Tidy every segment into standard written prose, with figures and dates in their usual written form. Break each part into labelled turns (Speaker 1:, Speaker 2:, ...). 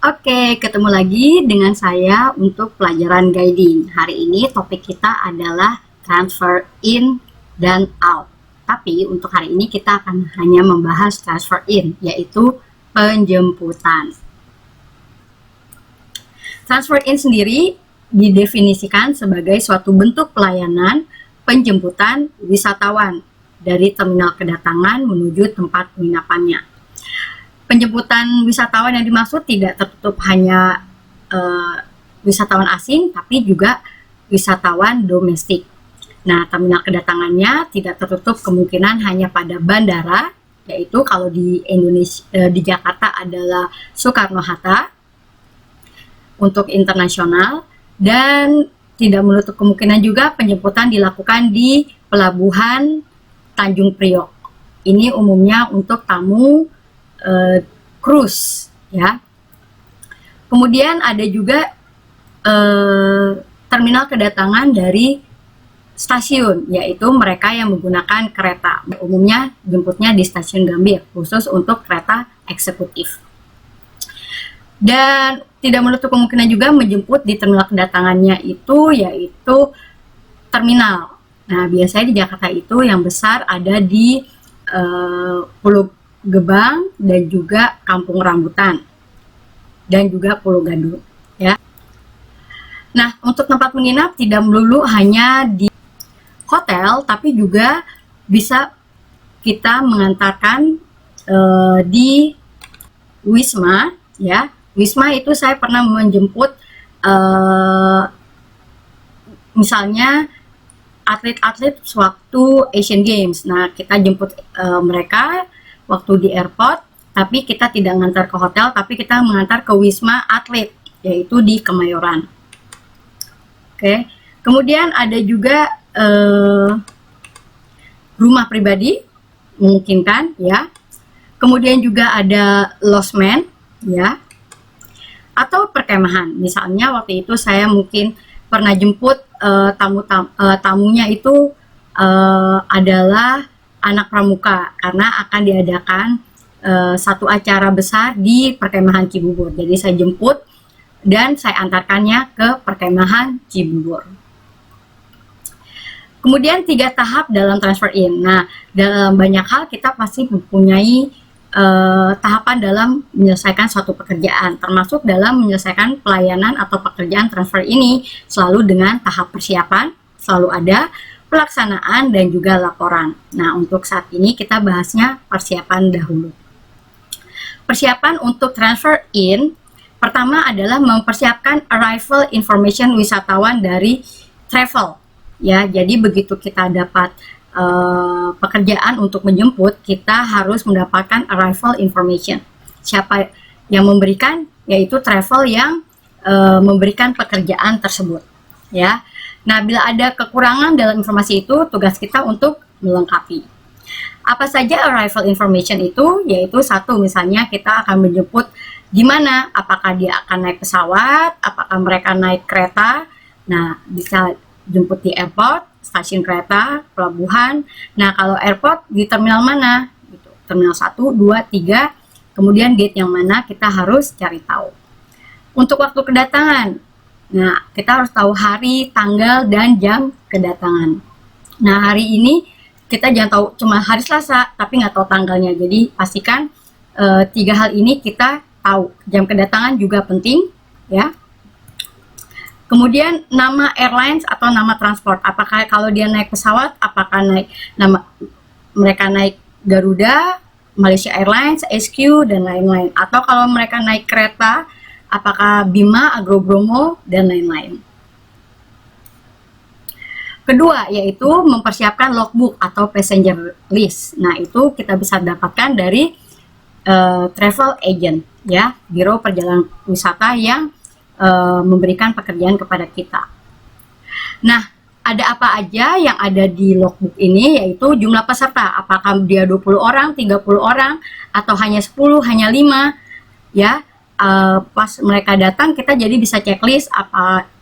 Speaker 1: Oke, ketemu lagi dengan saya untuk pelajaran guiding. Hari ini topik kita adalah transfer in dan out. Tapi untuk hari ini kita akan hanya membahas transfer in, yaitu penjemputan. Transfer in sendiri didefinisikan sebagai suatu bentuk pelayanan penjemputan wisatawan dari terminal kedatangan menuju tempat penginapannya. Penjemputan wisatawan yang dimaksud tidak tertutup hanya wisatawan asing, tapi juga wisatawan domestik. Nah, terminal kedatangannya tidak tertutup kemungkinan hanya pada bandara, yaitu kalau di Indonesia, di Jakarta adalah Soekarno-Hatta untuk internasional, dan tidak menutup kemungkinan juga penjemputan dilakukan di Pelabuhan Tanjung Priok. Ini umumnya untuk tamu cruise, ya. Kemudian ada juga terminal kedatangan dari stasiun, yaitu mereka yang menggunakan kereta. Umumnya jemputnya di stasiun Gambir, khusus untuk kereta eksekutif. Dan tidak menutup kemungkinan juga menjemput di terminal kedatangannya itu, yaitu terminal. Nah, biasanya di Jakarta itu yang besar ada di Pulau Gebang dan juga Kampung Rambutan dan juga Pulau Gadung, ya. Nah, untuk tempat menginap tidak melulu hanya di hotel, tapi juga bisa kita mengantarkan di Wisma, ya. Wisma itu saya pernah menjemput misalnya atlet-atlet sewaktu Asian Games. Nah, kita jemput mereka waktu di airport, tapi kita tidak mengantar ke hotel, tapi kita mengantar ke Wisma Atlet, yaitu di Kemayoran. Oke, kemudian ada juga rumah pribadi, memungkinkan, ya. Kemudian juga ada lodgement, ya, atau perkemahan. Misalnya waktu itu saya mungkin pernah jemput tamunya itu adalah anak pramuka, karena akan diadakan satu acara besar di perkemahan Cibubur. Jadi saya jemput dan saya antarkannya ke perkemahan Cibubur. Kemudian 3 tahap dalam transfer in. Nah, dalam banyak hal kita pasti mempunyai tahapan dalam menyelesaikan suatu pekerjaan, termasuk dalam menyelesaikan pelayanan atau pekerjaan transfer ini selalu dengan tahap persiapan, selalu ada pelaksanaan dan juga laporan. Nah, untuk saat ini kita bahasnya persiapan dahulu. Persiapan untuk transfer in, pertama adalah mempersiapkan arrival information wisatawan dari travel. Ya, jadi begitu kita dapat pekerjaan untuk menjemput, kita harus mendapatkan arrival information. Siapa yang memberikan? Yaitu travel yang memberikan pekerjaan tersebut. Ya. Nah, bila ada kekurangan dalam informasi itu, tugas kita untuk melengkapi. Apa saja arrival information itu? Yaitu satu, misalnya kita akan menjemput di mana, apakah dia akan naik pesawat, apakah mereka naik kereta. Nah, bisa jemput di airport, stasiun kereta, pelabuhan. Nah, kalau airport di terminal mana? Gitu. Terminal 1, 2, 3, kemudian gate yang mana kita harus cari tahu. Untuk waktu kedatangan, nah, kita harus tahu hari, tanggal, dan jam kedatangan. Nah, hari ini kita jangan tahu cuma hari Selasa, tapi nggak tahu tanggalnya. Jadi, pastikan 3 hal ini kita tahu. Jam kedatangan juga penting, ya. Kemudian, nama airlines atau nama transport. Apakah kalau dia naik pesawat, apakah mereka naik Garuda, Malaysia Airlines, SQ, dan lain-lain. Atau kalau mereka naik kereta, apakah Bima, Agrobromo, dan lain-lain. Kedua, yaitu mempersiapkan logbook atau passenger list. Nah, itu kita bisa dapatkan dari travel agent, ya, biro perjalanan wisata yang memberikan pekerjaan kepada kita. Nah, ada apa aja yang ada di logbook ini, yaitu jumlah peserta. Apakah dia 20 orang, 30 orang, atau hanya 10, hanya 5, ya. Pas mereka datang, kita jadi bisa checklist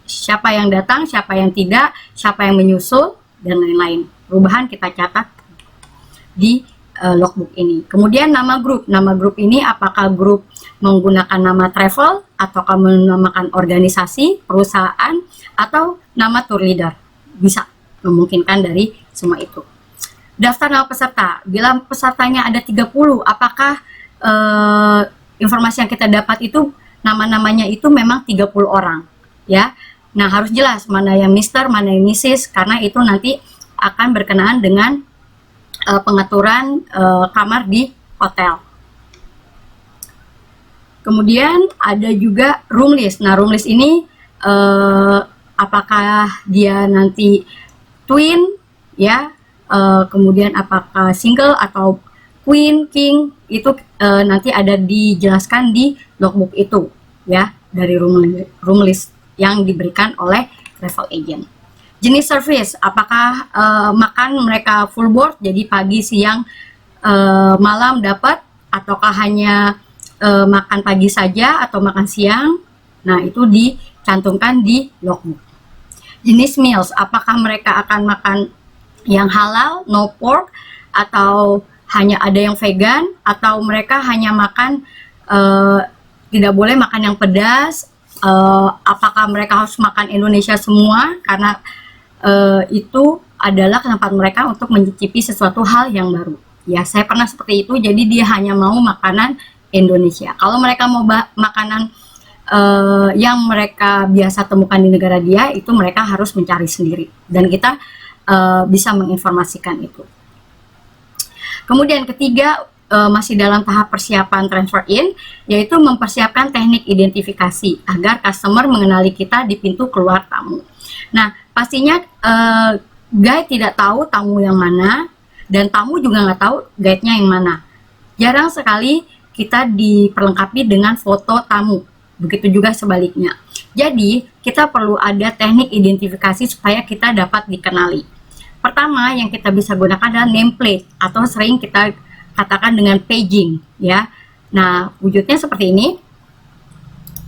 Speaker 1: siapa yang datang, siapa yang tidak, siapa yang menyusul, dan lain-lain. Perubahan kita catat di logbook ini. Kemudian nama grup ini apakah grup menggunakan nama travel, ataukah menamakan organisasi, perusahaan, atau nama tour leader. Bisa memungkinkan dari semua itu. Daftar nama peserta. Bila pesertanya ada 30, apakah informasi yang kita dapat itu nama-namanya itu memang 30 orang, ya. Nah, harus jelas mana yang Mister, mana yang Mrs, karena itu nanti akan berkenaan dengan pengaturan kamar di hotel. Kemudian ada juga room list. Nah, room list ini apakah dia nanti twin, ya, kemudian apakah single atau queen, king, itu nanti ada dijelaskan di logbook itu, ya, dari room list yang diberikan oleh travel agent. Jenis service, apakah makan mereka full board, jadi pagi, siang, malam dapat, ataukah hanya makan pagi saja atau makan siang. Nah, itu dicantumkan di logbook. Jenis meals, apakah mereka akan makan yang halal, no pork, atau hanya ada yang vegan, atau mereka hanya makan tidak boleh makan yang pedas. Apakah mereka harus makan Indonesia semua, karena itu adalah kesempatan mereka untuk mencicipi sesuatu hal yang baru. Ya, saya pernah seperti itu, jadi dia hanya mau makanan Indonesia. Kalau mereka mau makanan yang mereka biasa temukan di negara dia, itu mereka harus mencari sendiri, dan kita bisa menginformasikan itu. Kemudian ketiga, masih dalam tahap persiapan transfer in, yaitu mempersiapkan teknik identifikasi agar customer mengenali kita di pintu keluar tamu. Nah, pastinya guide tidak tahu tamu yang mana, dan tamu juga nggak tahu guide-nya yang mana. Jarang sekali kita diperlengkapi dengan foto tamu, begitu juga sebaliknya. Jadi, kita perlu ada teknik identifikasi supaya kita dapat dikenali. Pertama, yang kita bisa gunakan adalah nameplate, atau sering kita katakan dengan paging, ya. Nah, wujudnya seperti ini.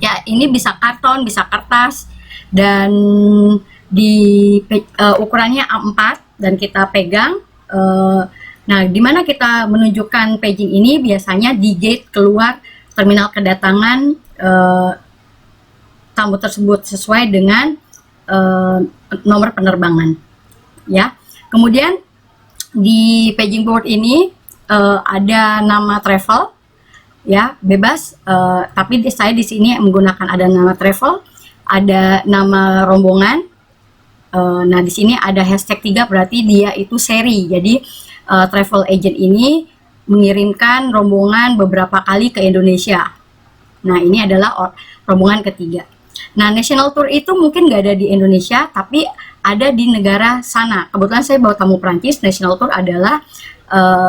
Speaker 1: Ya, ini bisa karton, bisa kertas, dan ukurannya A4, dan kita pegang. Nah, di mana kita menunjukkan paging ini biasanya di gate keluar terminal kedatangan tamu tersebut sesuai dengan nomor penerbangan, ya. Kemudian di paging board ini ada nama travel, ya, bebas. Tapi saya di sini menggunakan ada nama travel, ada nama rombongan. Nah, di sini ada hashtag 3, berarti dia itu seri. Jadi travel agent ini mengirimkan rombongan beberapa kali ke Indonesia. Nah, ini adalah rombongan ketiga. Nah, national tour itu mungkin nggak ada di Indonesia, tapi ada di negara sana. Kebetulan saya bawa tamu Prancis. National tour adalah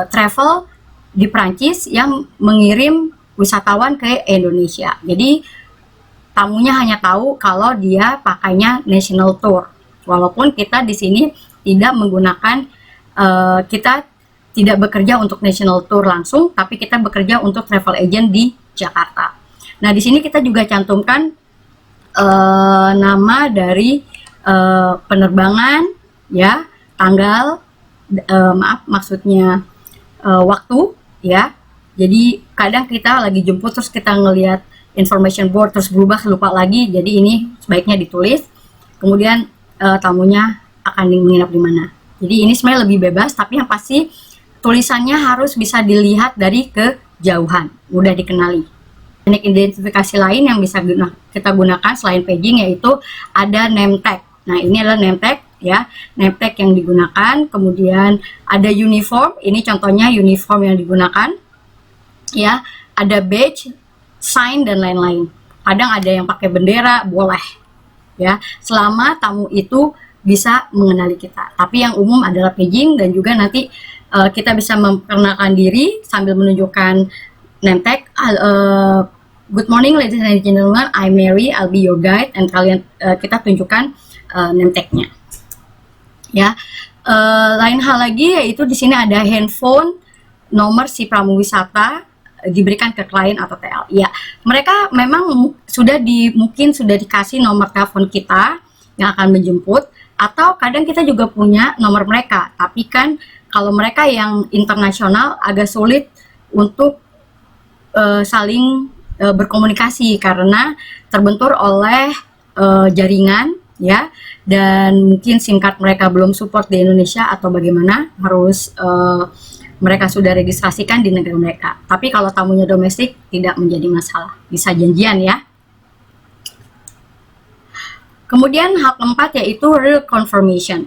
Speaker 1: travel di Prancis yang mengirim wisatawan ke Indonesia. Jadi tamunya hanya tahu kalau dia pakainya national tour. Walaupun kita di sini tidak menggunakan, kita tidak bekerja untuk national tour langsung, tapi kita bekerja untuk travel agent di Jakarta. Nah, di sini kita juga cantumkan nama dari penerbangan, ya, tanggal, maksudnya waktu, ya. Jadi kadang kita lagi jemput terus kita ngelihat information board terus berubah, lupa lagi. Jadi ini sebaiknya ditulis. Kemudian tamunya akan menginap di mana. Jadi ini sebenarnya lebih bebas, tapi yang pasti tulisannya harus bisa dilihat dari kejauhan, mudah dikenali. Teknik identifikasi lain yang bisa kita gunakan selain paging yaitu ada name tag. Nah, ini adalah name tag, ya, name tag yang digunakan. Kemudian ada uniform, ini contohnya uniform yang digunakan, ya. Ada badge, sign, dan lain-lain. Kadang ada yang pakai bendera, boleh, ya, selama tamu itu bisa mengenali kita. Tapi yang umum adalah paging, dan juga nanti kita bisa memperkenalkan diri sambil menunjukkan name tag. Good morning ladies and gentlemen, I'm Mary, I'll be your guide, and kalian kita tunjukkan name tag-nya. Ya, lain hal lagi yaitu di sini ada handphone, nomor si pramuwisata diberikan ke klien atau TL. Ya, mereka memang mungkin sudah dikasih nomor telepon kita yang akan menjemput, atau kadang kita juga punya nomor mereka. Tapi kan kalau mereka yang internasional agak sulit untuk saling berkomunikasi karena terbentur oleh jaringan ya, dan mungkin SIM card mereka belum support di Indonesia atau bagaimana, harus mereka sudah registrasikan di negara mereka. Tapi kalau tamunya domestik tidak menjadi masalah, bisa janjian ya. Kemudian hal keempat yaitu real confirmation.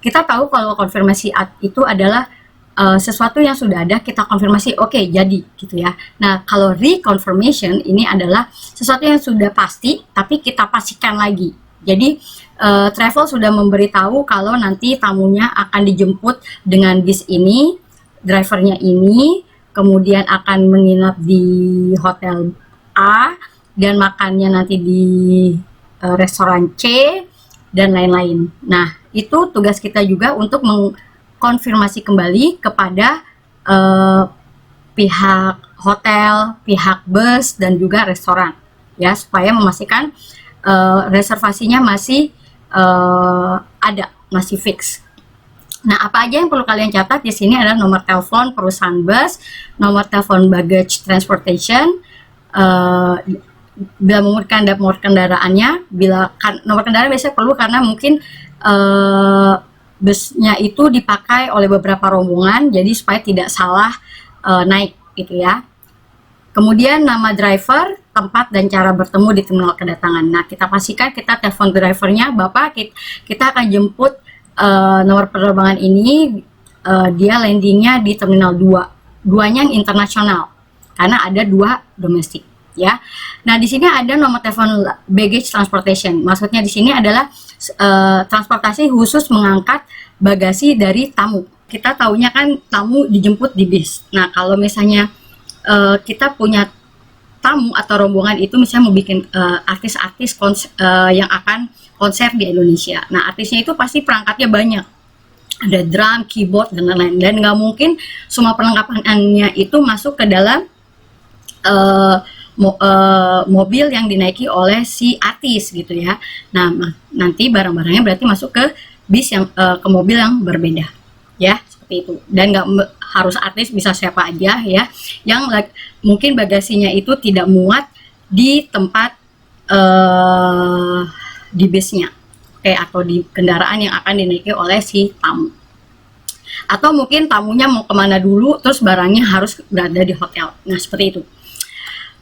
Speaker 1: Kita tahu kalau konfirmasi itu adalah sesuatu yang sudah ada, kita konfirmasi, oke, jadi gitu ya. Nah, kalau reconfirmation ini adalah sesuatu yang sudah pasti tapi kita pastikan lagi. Jadi travel sudah memberitahu kalau nanti tamunya akan dijemput dengan bis ini, drivernya ini, kemudian akan menginap di hotel A dan makannya nanti di restoran C dan lain-lain. Nah, itu tugas kita juga untuk konfirmasi kembali kepada pihak hotel, pihak bus, dan juga restoran ya, supaya memastikan reservasinya masih ada, masih fix. Nah, apa aja yang perlu kalian catat di sini adalah nomor telepon perusahaan bus, nomor telepon baggage transportation, bila memungkinkan nomor kendaraannya, nomor kendaraan biasanya perlu karena mungkin busnya itu dipakai oleh beberapa rombongan, jadi supaya tidak salah naik gitu ya. Kemudian nama driver, tempat dan cara bertemu di terminal kedatangan. Nah, kita pastikan kita telepon drivernya, Bapak, kita akan jemput nomor penerbangan ini, dia landingnya di terminal 2. Duanya yang internasional karena ada 2 domestik ya. Nah, di sini ada nomor telepon baggage transportation. Maksudnya di sini adalah transportasi khusus mengangkat bagasi dari tamu. Kita taunya kan tamu dijemput di bis. Nah, kalau misalnya kita punya tamu atau rombongan itu misalnya mau bikin artis-artis yang akan konser di Indonesia. Nah, artisnya itu pasti perangkatnya banyak. Ada drum, keyboard, dan lain-lain. Dan nggak mungkin semua perlengkapannya itu masuk ke dalam mobil yang dinaiki oleh si artis gitu ya. Nah, nanti barang-barangnya berarti masuk ke bis yang ke mobil yang berbeda ya, seperti itu. Dan nggak harus artis, bisa siapa aja ya, yang mungkin bagasinya itu tidak muat di tempat di bisnya, atau di kendaraan yang akan dinaiki oleh si tamu. Atau mungkin tamunya mau kemana dulu, terus barangnya harus berada di hotel. Nah, seperti itu.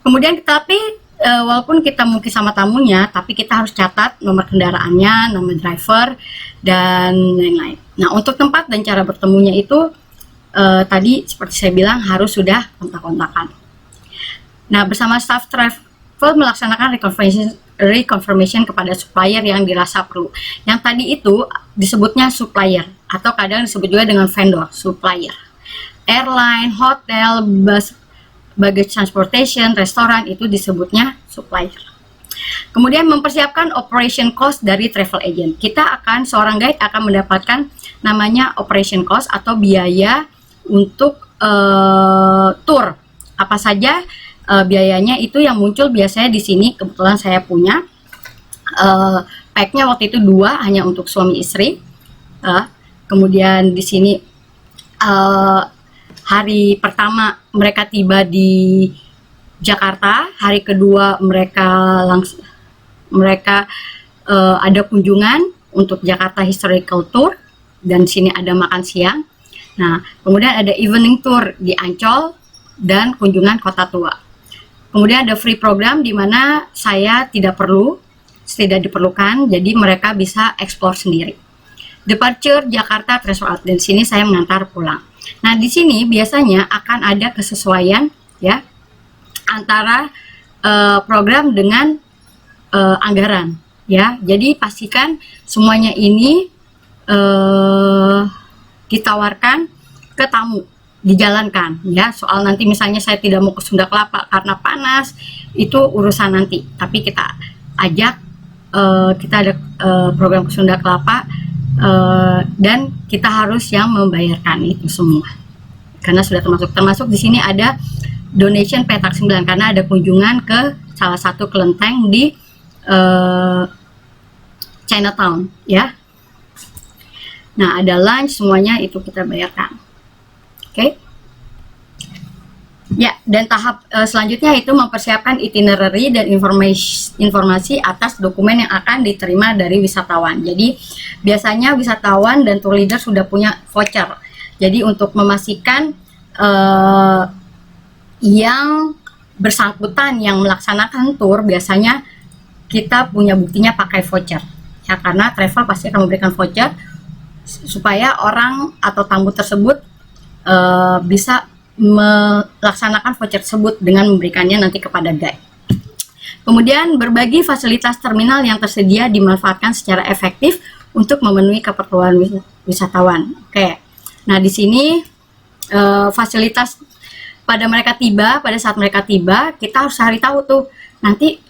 Speaker 1: Kemudian tapi walaupun kita mungkin sama tamunya, tapi kita harus catat nomor kendaraannya, nama driver, dan lain-lain. Nah, untuk tempat dan cara bertemunya itu tadi seperti saya bilang harus sudah kontak-kontakan. Nah, bersama staff travel melaksanakan reconfirmation kepada supplier yang dirasa perlu. Yang tadi itu disebutnya supplier, atau kadang disebut juga dengan vendor, supplier. Airline, hotel, bus, baggage transportation, restoran, itu disebutnya supplier. Kemudian mempersiapkan operation cost dari travel agent. Seorang guide akan mendapatkan namanya operation cost atau biaya untuk tour. Apa saja biayanya itu yang muncul biasanya di sini. Kebetulan saya punya packnya waktu itu 2 hanya untuk suami istri. Kemudian di sini hari pertama mereka tiba di Jakarta, hari kedua mereka ada kunjungan untuk Jakarta Historical Tour, dan sini ada makan siang. Nah, kemudian ada evening tour di Ancol dan kunjungan Kota Tua. Kemudian ada free program di mana saya tidak diperlukan, jadi mereka bisa explore sendiri. Departure Jakarta Transfer Out, dan sini saya mengantar pulang. Nah, di sini biasanya akan ada kesesuaian ya antara program dengan anggaran ya. Jadi pastikan semuanya ini ditawarkan ke tamu, dijalankan ya. Soal nanti misalnya saya tidak mau ke Sunda Kelapa karena panas, itu urusan nanti. Tapi kita ajak, kita ada program ke Sunda Kelapa, dan kita harus yang membayarkan itu semua karena sudah termasuk di sini ada donation petak 9 karena ada kunjungan ke salah satu kelenteng di Chinatown ya. Nah, ada lunch, semuanya itu kita bayarkan. Oke. Ya, Dan tahap selanjutnya itu mempersiapkan itinerary dan informasi atas dokumen yang akan diterima dari wisatawan. Jadi biasanya wisatawan dan tour leader sudah punya voucher. Jadi untuk memastikan yang bersangkutan yang melaksanakan tour, biasanya kita punya buktinya pakai voucher. Ya, karena travel pasti akan memberikan voucher supaya orang atau tamu tersebut bisa melaksanakan voucher tersebut dengan memberikannya nanti kepada guide. Kemudian berbagi fasilitas terminal yang tersedia dimanfaatkan secara efektif untuk memenuhi keperluan wisatawan. Oke. Nah, di sini fasilitas pada saat mereka tiba, kita harus cari tahu tuh nanti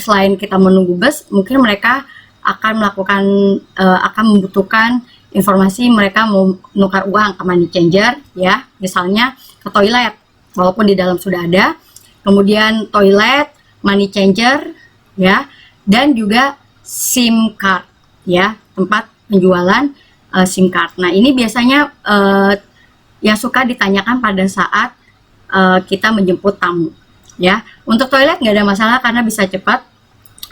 Speaker 1: selain kita menunggu bus, mungkin mereka akan membutuhkan informasi, mereka mau nukar uang ke money changer, ya, misalnya ke toilet, walaupun di dalam sudah ada, kemudian toilet, money changer, ya, dan juga SIM card, ya, tempat penjualan SIM card. Nah, ini biasanya yang suka ditanyakan pada saat kita menjemput tamu, ya. Untuk toilet nggak ada masalah karena bisa cepat,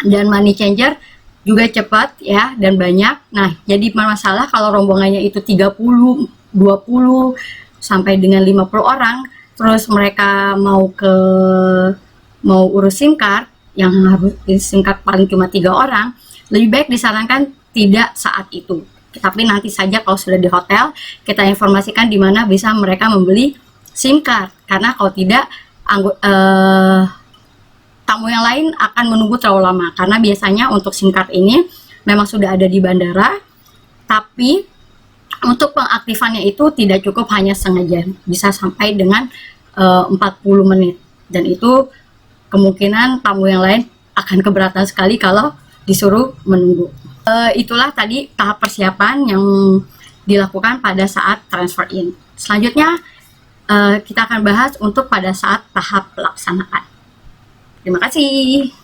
Speaker 1: dan money changer juga cepat, ya, dan banyak. Nah, jadi masalah kalau rombongannya itu 30, 20 sampai dengan 50 orang, terus mereka mau urus SIM card yang harus SIM card paling cuma 3 orang, lebih baik disarankan tidak saat itu. Tapi nanti saja kalau sudah di hotel, kita informasikan di mana bisa mereka membeli SIM card, karena kalau tidak tamu yang lain akan menunggu terlalu lama, karena biasanya untuk SIM card ini memang sudah ada di bandara, tapi untuk pengaktifannya itu tidak cukup hanya setengah jam, bisa sampai dengan 40 menit, dan itu kemungkinan tamu yang lain akan keberatan sekali kalau disuruh menunggu. Itulah tadi tahap persiapan yang dilakukan pada saat transfer in. Selanjutnya kita akan bahas untuk pada saat tahap pelaksanaan. Terima kasih.